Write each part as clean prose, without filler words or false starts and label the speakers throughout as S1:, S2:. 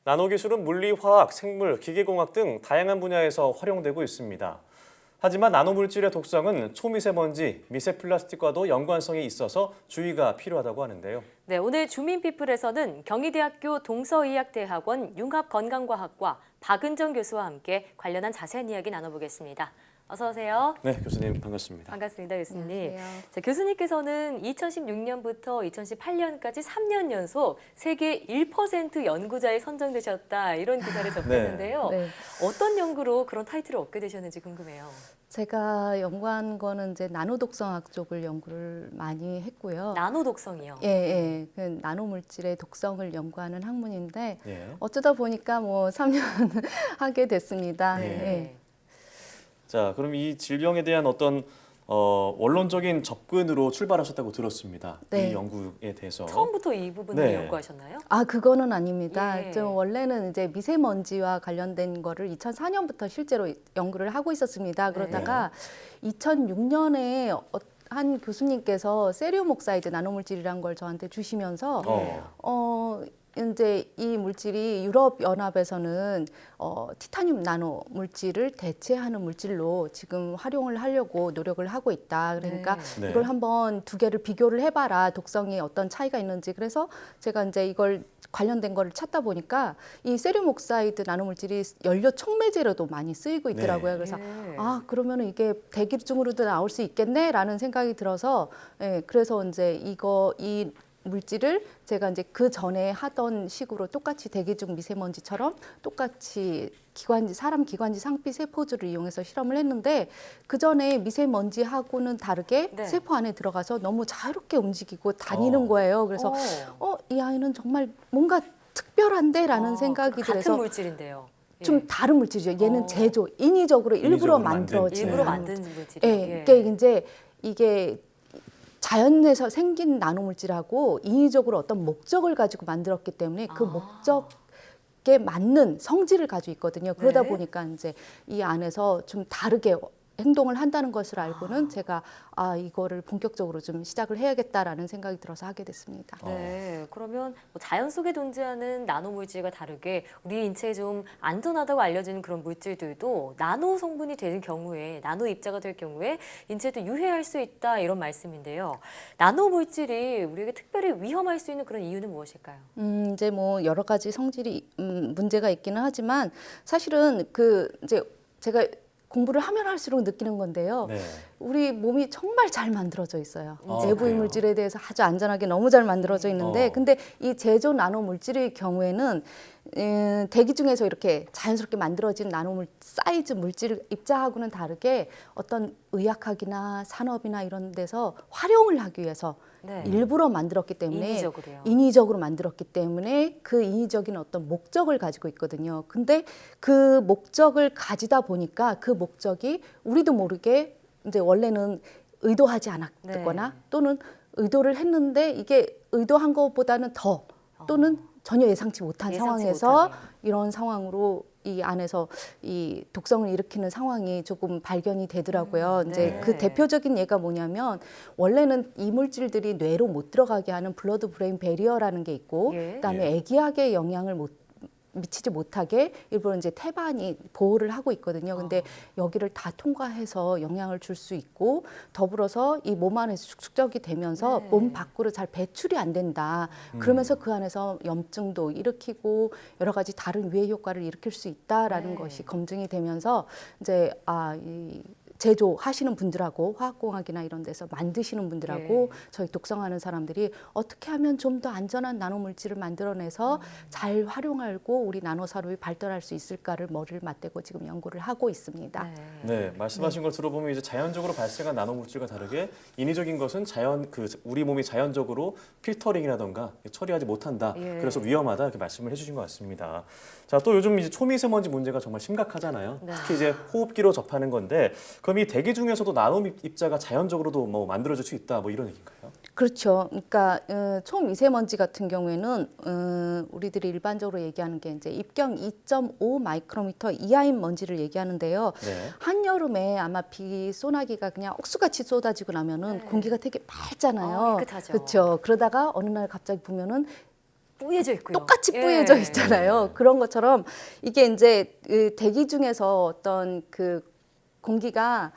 S1: 나노기술은 물리, 화학, 생물, 기계공학 등 다양한 분야에서 활용되고 있습니다. 하지만 나노물질의 독성은 초미세먼지, 미세플라스틱과도 연관성이 있어서 주의가 필요하다고 하는데요.
S2: 네, 오늘 주민피플에서는 경희대학교 동서의학대학원 융합건강과학과 박은정 교수와 함께 관련한 자세한 이야기 나눠보겠습니다. 어서 오세요.
S1: 네, 교수님 반갑습니다.
S2: 반갑습니다, 교수님.
S3: 안녕하세요.
S2: 자, 교수님께서는 2016년부터 2018년까지 3년 연속 세계 1% 연구자에 선정되셨다 이런 기사를 접했는데요.
S3: 네.
S2: 어떤 연구로 그런 타이틀을 얻게 되셨는지 궁금해요.
S3: 제가 연구한 거는 이제 나노 독성학 쪽을 연구를 많이 했고요.
S2: 나노 독성이요.
S3: 예. 그 나노 물질의 독성을 연구하는 학문인데
S1: 예.
S3: 어쩌다 보니까 뭐 3년 하게 됐습니다.
S1: 네.
S3: 예.
S1: 자, 그럼 이 질병에 대한 어떤 원론적인 접근으로 출발하셨다고 들었습니다.
S3: 네.
S1: 이 연구에 대해서.
S2: 처음부터 이 부분을
S1: 네.
S2: 연구하셨나요?
S3: 아, 그거는 아닙니다.
S2: 예.
S3: 좀 원래는 이제 미세먼지와 관련된 거를 2004년부터 실제로 연구를 하고 있었습니다. 그러다가 2006년에 한 교수님께서 세리움 옥사이드 나노물질이라는 걸 저한테 주시면서 이제 이 물질이 유럽 연합에서는 티타늄 나노 물질을 대체하는 물질로 지금 활용을 하려고 노력을 하고 있다. 그러니까
S1: 네.
S3: 이걸 한번 두 개를 비교를 해봐라. 독성이 어떤 차이가 있는지. 그래서 제가 이제 이걸 관련된 거를 찾다 보니까 이 세리움 옥사이드 나노 물질이 연료 촉매제로도 많이 쓰이고 있더라고요.
S1: 네.
S3: 그래서
S2: 네.
S3: 아, 그러면은 이게 대기중으로도 나올 수 있겠네라는 생각이 들어서 그래서 이제 이 물질을 제가 이제 그 전에 하던 식으로 똑같이 대기중 미세먼지처럼 똑같이 사람 기관지 상피 세포들을 이용해서 실험을 했는데 그 전에 미세먼지하고는 다르게
S2: 네.
S3: 세포 안에 들어가서 너무 자유롭게 움직이고 다니는 거예요. 그래서 이 아이는 정말 뭔가 특별한데라는 생각이
S2: 같은
S3: 들어서
S2: 물질인데요.
S3: 좀 다른 물질이죠. 얘는 인위적으로 일부러 만들어진
S2: 일부러
S3: 나노
S2: 만든
S3: 물질.
S2: 물질이에요.
S3: 이게 자연에서 생긴 나노물질하고 인위적으로 어떤 목적을 가지고 만들었기 때문에 그 목적에 맞는 성질을 가지고 있거든요. 그러다
S2: 네.
S3: 보니까 이제 이 안에서 좀 다르게 행동을 한다는 것을 알고는 제가 이거를 본격적으로 좀 시작을 해야겠다라는 생각이 들어서 하게 됐습니다.
S2: 네, 그러면 뭐 자연 속에 존재하는 나노 물질과 다르게 우리 인체에 좀 안전하다고 알려지는 그런 물질들도 나노 성분이 되는 경우에 나노 입자가 될 경우에 인체에도 유해할 수 있다 이런 말씀인데요. 나노 물질이 우리에게 특별히 위험할 수 있는 그런 이유는 무엇일까요?
S3: 이제 뭐 여러 가지 성질이 문제가 있기는 하지만 사실은 이제 제가 공부를 하면 할수록 느끼는 건데요.
S1: 네.
S3: 우리 몸이 정말 잘 만들어져 있어요. 내부
S1: 그래요?
S3: 물질에 대해서 아주 안전하게 너무 잘 만들어져 있는데 근데 이 제조 나노 물질의 경우에는 대기 중에서 이렇게 자연스럽게 만들어진 나노 사이즈 물질 입자하고는 다르게 어떤 의학학이나 산업이나 이런 데서 활용을 하기 위해서 일부러 만들었기 때문에 인위적으로 만들었기 때문에 그 인위적인 어떤 목적을 가지고 있거든요. 근데 그 목적을 가지다 보니까 그 목적이 우리도 모르게 이제 원래는 의도하지 않았거나 또는 의도를 했는데 이게 의도한 것보다는 더 또는 전혀 예상치 못한 상황에서 이런 상황으로 이 안에서 이 독성을 일으키는 상황이 조금 발견이 되더라고요. 이제 그 대표적인 예가 뭐냐면 원래는 이 물질들이 뇌로 못 들어가게 하는 블러드 브레인 배리어라는 게 있고 그다음에 애기학에 영향을 미치지 못하게 일부러 이제 태반이 보호를 하고 있거든요. 근데 여기를 다 통과해서 영향을 줄 수 있고 더불어서 이 몸 안에서 축적이 되면서 몸 밖으로 잘 배출이 안 된다. 그러면서 그 안에서 염증도 일으키고 여러 가지 다른 위해 효과를 일으킬 수 있다라는 것이 검증이 되면서 이제 이 제조하시는 분들하고 화학공학이나 이런 데서 만드시는 분들하고 저희 독성하는 사람들이 어떻게 하면 좀 더 안전한 나노물질을 만들어내서 잘 활용하고 우리 나노산업이 발달할 수 있을까를 머리를 맞대고 지금 연구를 하고 있습니다.
S1: 네, 말씀하신 걸 들어보면 이제 자연적으로 발생한 나노물질과 다르게 인위적인 것은 우리 몸이 자연적으로 필터링이라던가 처리하지 못한다. 그래서 위험하다 이렇게 말씀을 해주신 것 같습니다. 자, 또 요즘 이제 초미세먼지 문제가 정말 심각하잖아요. 특히 이제 호흡기로 접하는 건데 그럼 이 대기 중에서도 나노 입자가 자연적으로도 뭐 만들어질 수 있다 뭐 이런 얘기인가요?
S3: 그렇죠. 그러니까 초미세먼지 같은 경우에는 우리들이 일반적으로 얘기하는 게 이제 입경 2.5 마이크로미터 이하인 먼지를 얘기하는데요. 한여름에 아마 비 소나기가 그냥 억수같이 쏟아지고 나면은 공기가 되게 맑잖아요.
S2: 깨끗하죠.
S3: 그렇죠. 그러다가 어느 날 갑자기 보면은
S2: 뿌얘져 있고요.
S3: 똑같이
S2: 예.
S3: 뿌여져 있잖아요. 그런 것처럼 이게 이제 그 대기 중에서 어떤 그 공기가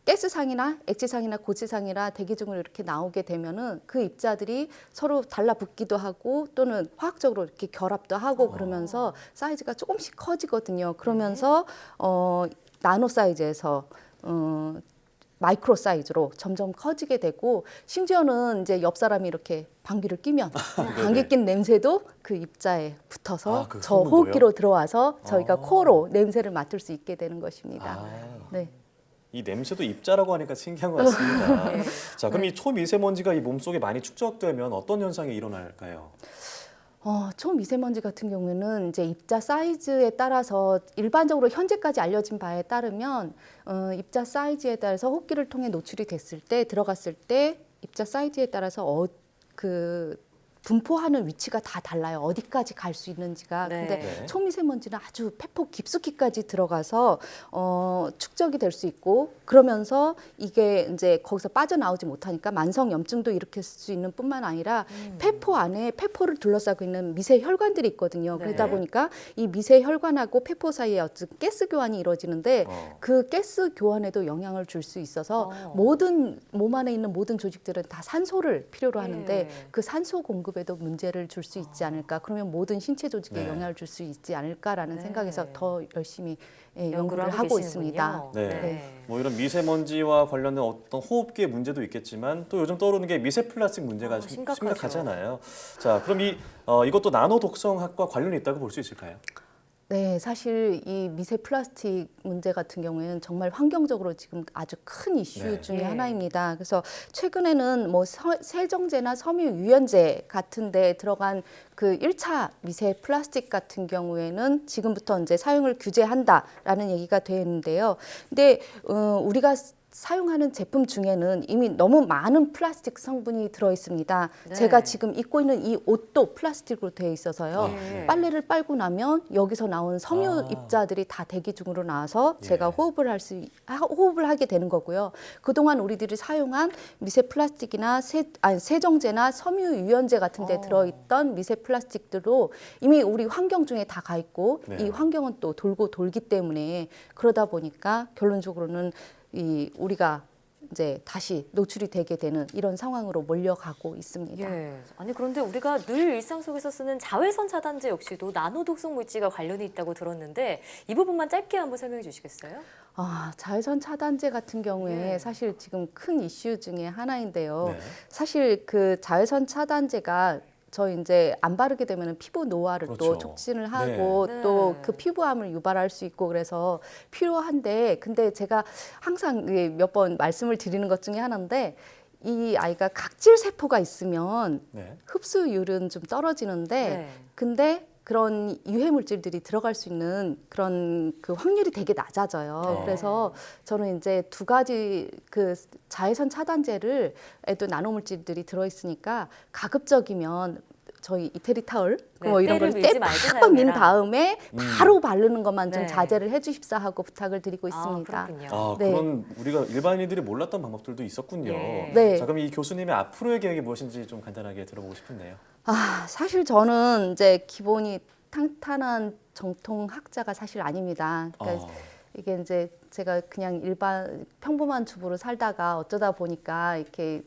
S3: 가스상이나 액체상이나 고체상이나 대기 중으로 이렇게 나오게 되면은 그 입자들이 서로 달라붙기도 하고 또는 화학적으로 이렇게 결합도 하고 그러면서 사이즈가 조금씩 커지거든요. 그러면서 나노 사이즈에서 마이크로 사이즈로 점점 커지게 되고 심지어는 이제 옆 사람이 이렇게 방귀를 뀌면 방귀 낀 냄새도 그 입자에 붙어서
S1: 그
S3: 저
S1: 성분도요?
S3: 호흡기로 들어와서 저희가 코로 냄새를 맡을 수 있게 되는 것입니다. 네.
S1: 이 냄새도 입자라고 하니까 신기한 것 같습니다. 자, 그럼 이 초미세먼지가 이 몸속에 많이 축적되면 어떤 현상이 일어날까요?
S3: 초미세먼지 같은 경우에는 이제 입자 사이즈에 따라서 일반적으로 현재까지 알려진 바에 따르면 입자 사이즈에 따라서 호흡기를 통해 노출이 됐을 때 들어갔을 때 입자 사이즈에 따라서 그 분포하는 위치가 다 달라요. 어디까지 갈 수 있는지가.
S2: 네.
S3: 근데
S1: 네.
S3: 초미세먼지는 아주 폐폭 깊숙이까지 들어가서 축적이 될 수 있고 그러면서 이게 이제 거기서 빠져나오지 못하니까 만성 염증도 일으킬 수 있는 뿐만 아니라 폐포 안에 폐포를 둘러싸고 있는 미세 혈관들이 있거든요.
S2: 네.
S3: 그러다 보니까 이 미세 혈관하고 폐포 사이에 어떤 가스 교환이 이루어지는데 그 가스 교환에도 영향을 줄 수 있어서 모든 몸 안에 있는 모든 조직들은 다 산소를 필요로 하는데 그 산소 공급에도 문제를 줄 수 있지 않을까. 그러면 모든 신체 조직에
S1: 네.
S3: 영향을 줄 수 있지 않을까라는
S2: 네.
S3: 생각에서 더 열심히 연구를
S2: 연구를
S3: 하고
S2: 계시는군요.
S3: 있습니다.
S1: 네. 뭐 이런 미세먼지와 관련된 어떤 호흡기의 문제도 있겠지만 또 요즘 떠오르는 게 미세 플라스틱 문제가
S2: 심각하죠.
S1: 심각하잖아요. 자, 그럼 이것도 나노 독성학과 관련이 있다고 볼 수 있을까요?
S3: 네, 사실 이 미세 플라스틱 문제 같은 경우에는 정말 환경적으로 지금 아주 큰 이슈
S1: 네.
S3: 중에
S2: 예.
S3: 하나입니다. 그래서 최근에는 뭐 세정제나 섬유 유연제 같은 데 들어간 그 1차 미세 플라스틱 같은 경우에는 지금부터 이제 사용을 규제한다라는 얘기가 되는데요. 근데 우리가 사용하는 제품 중에는 이미 너무 많은 플라스틱 성분이 들어 있습니다.
S2: 네.
S3: 제가 지금 입고 있는 이 옷도 플라스틱으로 되어 있어서요.
S2: 네.
S3: 빨래를 빨고 나면 여기서 나온 섬유
S1: 아.
S3: 입자들이 다 대기 중으로 나와서
S1: 예.
S3: 제가 호흡을 하게 되는 거고요. 그동안 우리들이 사용한 미세 플라스틱이나 세정제나 섬유 유연제 같은 데 들어있던 미세 플라스틱들도 이미 우리 환경 중에 다 가 있고
S1: 네.
S3: 이 환경은 또 돌고 돌기 때문에 그러다 보니까 결론적으로는 우리가 이제 다시 노출이 되게 되는 이런 상황으로 몰려가고 있습니다.
S2: 예. 아니 그런데 우리가 늘 일상 속에서 쓰는 자외선 차단제 역시도 나노 독성 물질과 관련이 있다고 들었는데 이 부분만 짧게 한번 설명해 주시겠어요?
S3: 자외선 차단제 같은 경우에
S2: 예.
S3: 사실 지금 큰 이슈 중에 하나인데요.
S1: 네.
S3: 사실 그 자외선 차단제가 저 이제 안 바르게 되면 피부 노화를 또
S1: 그렇죠.
S3: 촉진을 하고
S2: 네.
S3: 또
S2: 네.
S3: 그 피부암을 유발할 수 있고 그래서 필요한데 근데 제가 항상 몇 번 말씀을 드리는 것 중에 하나인데 이 아이가 각질 세포가 있으면
S1: 네.
S3: 흡수율은 좀 떨어지는데
S2: 네.
S3: 근데 그런 유해 물질들이 들어갈 수 있는 그런 그 확률이 되게 낮아져요. 그래서 저는 이제 두 가지 그 자외선 차단제를 또 나노 물질들이 들어 있으니까 가급적이면 저희 이태리 타월
S2: 네,
S3: 뭐 이런
S2: 때를
S3: 걸
S2: 밀지
S3: 때
S2: 말고
S3: 팍팍 민
S2: 사용해라.
S3: 다음에 바로 바르는 것만 좀
S2: 네.
S3: 자제를 해주십사 하고 부탁을 드리고 있습니다.
S2: 그렇군요.
S3: 네.
S1: 그런 우리가 일반인들이 몰랐던 방법들도 있었군요.
S2: 예.
S3: 네.
S1: 자, 그럼 이 교수님의 앞으로의 계획이 무엇인지 좀 간단하게 들어보고 싶은데요.
S3: 사실 저는 이제 기본이 탄탄한 정통학자가 사실 아닙니다. 그러니까 이게 이제 제가 그냥 일반 평범한 주부로 살다가 어쩌다 보니까 이게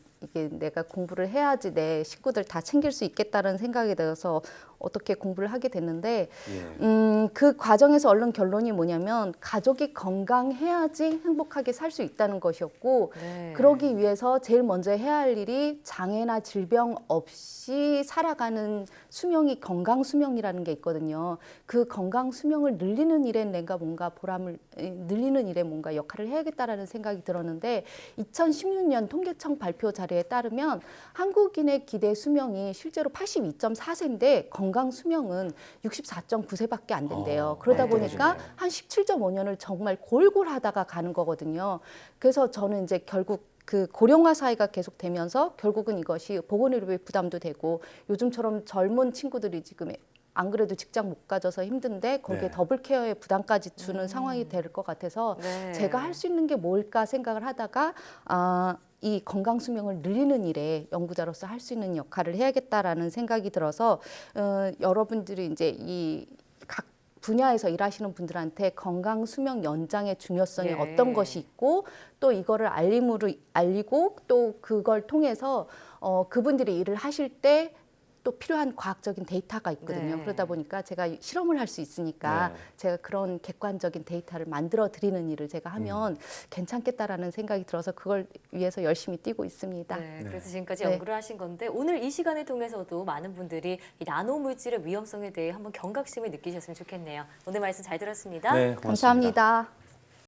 S3: 내가 공부를 해야지 내 식구들 다 챙길 수 있겠다는 생각이 들어서 어떻게 공부를 하게 됐는데
S1: 예.
S3: 그 과정에서 얻는 결론이 뭐냐면 가족이 건강해야지 행복하게 살 수 있다는 것이었고
S2: 네.
S3: 그러기 위해서 제일 먼저 해야 할 일이 장애나 질병 없이 살아가는 수명이 건강 수명이라는 게 있거든요. 그 건강 수명을 늘리는 일에 내가 뭔가 보람을 늘리는 일에 뭔가 역할을 해야겠다라는 생각이 들었는데 2016년 통계청 발표 자료에 따르면 한국인의 기대 수명이 실제로 82.4세인데 건강 수명은 64.9세밖에 안 된대요. 그러다
S1: 많이
S3: 보니까
S1: 떨어지네요.
S3: 한 17.5년을 정말 골골하다가 가는 거거든요. 그래서 저는 이제 결국 그 고령화 사회가 계속되면서 결국은 이것이 보건의료비 부담도 되고 요즘처럼 젊은 친구들이 지금 안 그래도 직장 못 가져서 힘든데 거기에
S1: 네.
S3: 더블 케어의 부담까지 주는 상황이 될 것 같아서
S2: 네.
S3: 제가 할 수 있는 게 뭘까 생각을 하다가 이 건강 수명을 늘리는 일에 연구자로서 할 수 있는 역할을 해야겠다라는 생각이 들어서 여러분들이 이제 이 각 분야에서 일하시는 분들한테 건강 수명 연장의 중요성이
S2: 예.
S3: 어떤 것이 있고 또 이거를 알리고 또 그걸 통해서 그분들이 일을 하실 때 또 필요한 과학적인 데이터가 있거든요.
S2: 네.
S3: 그러다 보니까 제가 실험을 할 수 있으니까
S1: 네.
S3: 제가 그런 객관적인 데이터를 만들어 드리는 일을 제가 하면 괜찮겠다라는 생각이 들어서 그걸 위해서 열심히 뛰고 있습니다.
S2: 네, 그래서 지금까지
S3: 네.
S2: 연구를 하신 건데 오늘 이 시간을 통해서도 많은 분들이 이 나노 물질의 위험성에 대해 한번 경각심을 느끼셨으면 좋겠네요. 오늘 말씀 잘 들었습니다.
S1: 네, 고맙습니다.
S3: 감사합니다.